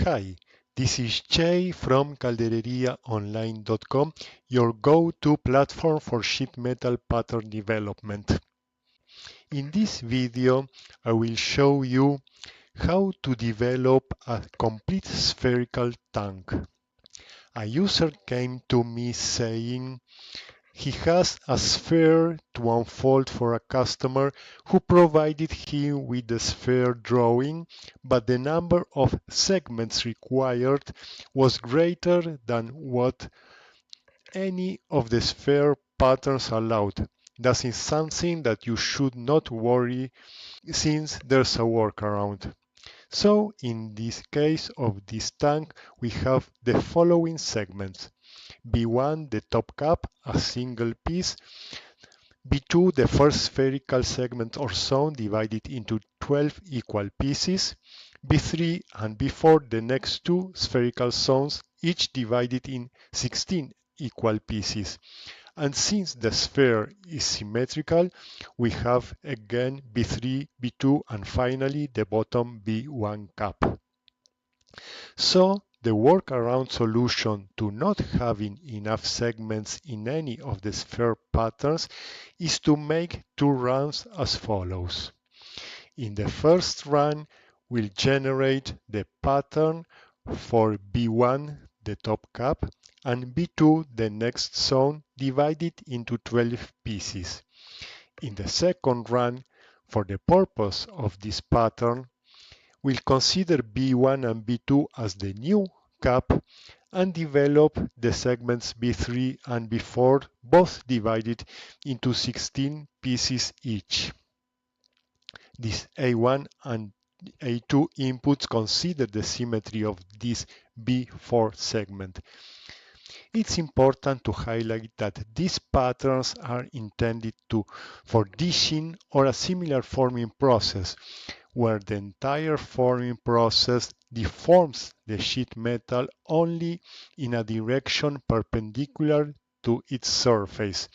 Hi, this is Jay from caldereriaonline.com, your go-to platform for sheet metal pattern development. In this video, I will show you how to develop a complete spherical tank. A user came to me saying he has a sphere to unfold for a customer who provided him with the sphere drawing, but the number of segments required was greater than what any of the sphere patterns allowed. That is something that you should not worry since there's a workaround. So in this case of this tank, we have the following segments. B1, the top cap, a single piece. B2, the first spherical segment or zone divided into 12 equal pieces. B3 and B4, the next two spherical zones, each divided in 16 equal pieces. And since the sphere is symmetrical, we have again B3, B2, and finally the bottom B1 cap. So the workaround solution to not having enough segments in any of the sphere patterns is to make two runs as follows. In the first run, we'll generate the pattern for B1, the top cap, and B2, the next zone, divided into 12 pieces. In the second run, for the purpose of this pattern, we'll consider B1 and B2 as the new cap and develop the segments B3 and B4, both divided into 16 pieces each. These A1 and A2 inputs consider the symmetry of this B4 segment. It's important to highlight that these patterns are intended for dishing or a similar forming process, where the entire forming process deforms the sheet metal only in a direction perpendicular to its surface,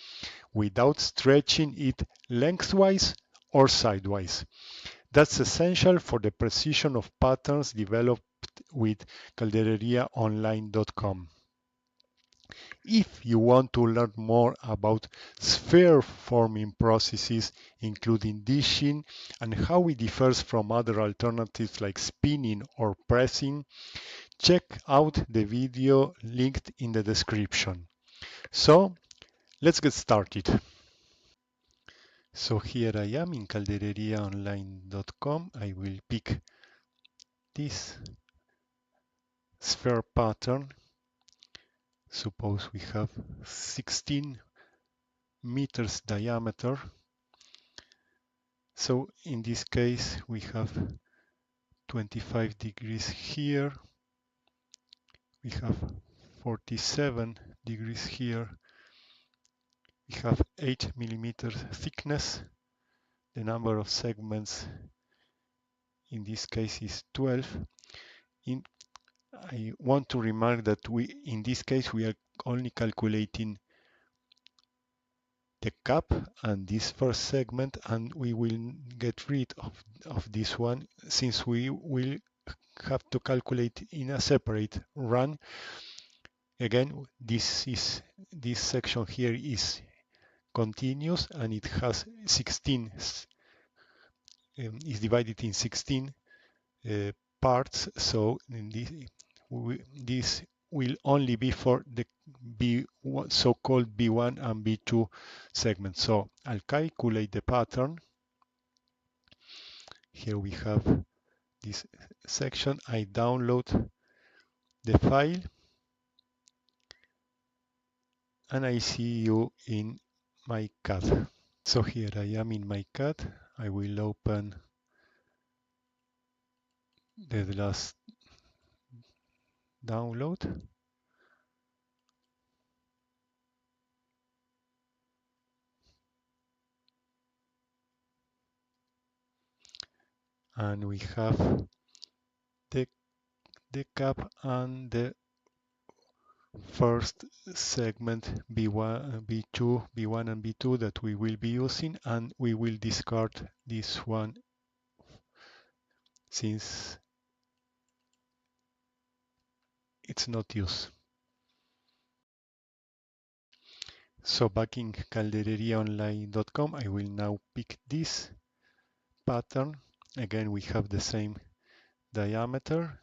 without stretching it lengthwise or sidewise. That's essential for the precision of patterns developed with caldereriaonline.com. If you want to learn more about sphere forming processes, including dishing, and how it differs from other alternatives like spinning or pressing, check out the video linked in the description. So, let's get started. So here I am in caldereriaonline.com. I will pick this sphere pattern. Suppose we have 16 meters diameter. So in this case, we have 25 degrees here. We have 47 degrees here. We have 8 millimeters thickness. The number of segments in this case is 12. I want to remark that in this case, we are only calculating the cap and this first segment, and we will get rid of this one since we will have to calculate in a separate run. Again, this section here is continuous and it has 16 is divided in 16 parts. So this will only be for the so-called B1 and B2 segments. So I'll calculate the pattern. Here we have this section. I download the file and I see you in my CAD. So here I am in my CAD. I will open the last download. And we have the cap and the first segment B1, B2, B1 and B2 that we will be using, and we will discard this one since it's not used. So back in caldereriaonline.com, I will now pick this pattern. Again, we have the same diameter,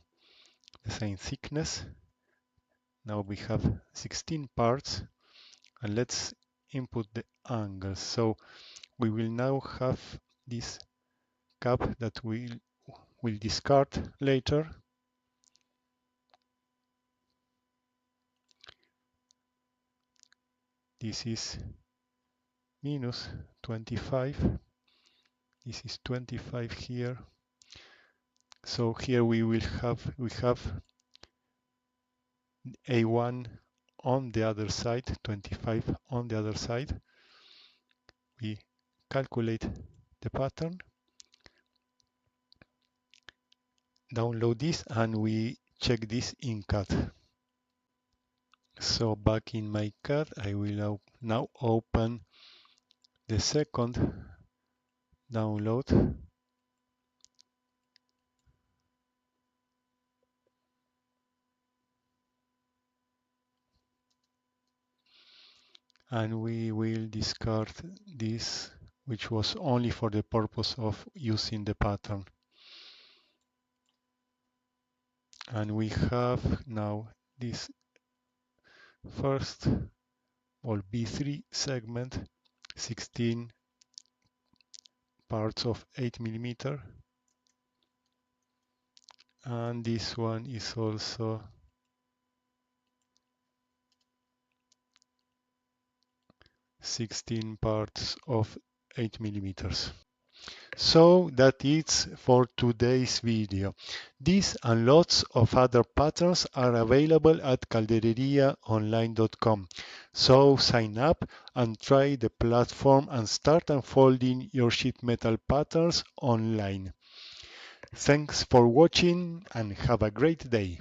the same thickness. Now we have 16 parts, and let's input the angles. So we will now have this cap that we will discard later. This is minus 25. This is 25 here. So here we have A1 on the other side, 25 on the other side. We calculate the pattern, download this, and we check this in CAD. So back in my CAD, I will now open the second download. And we will discard this, which was only for the purpose of using the pattern. And we have now this first or B3 segment, 16 parts of 8 mm, and this one is also 16 parts of 8 mm. So that is for today's video. This and lots of other patterns are available at caldereriaonline.com. So sign up and try the platform and start unfolding your sheet metal patterns online. Thanks for watching and have a great day.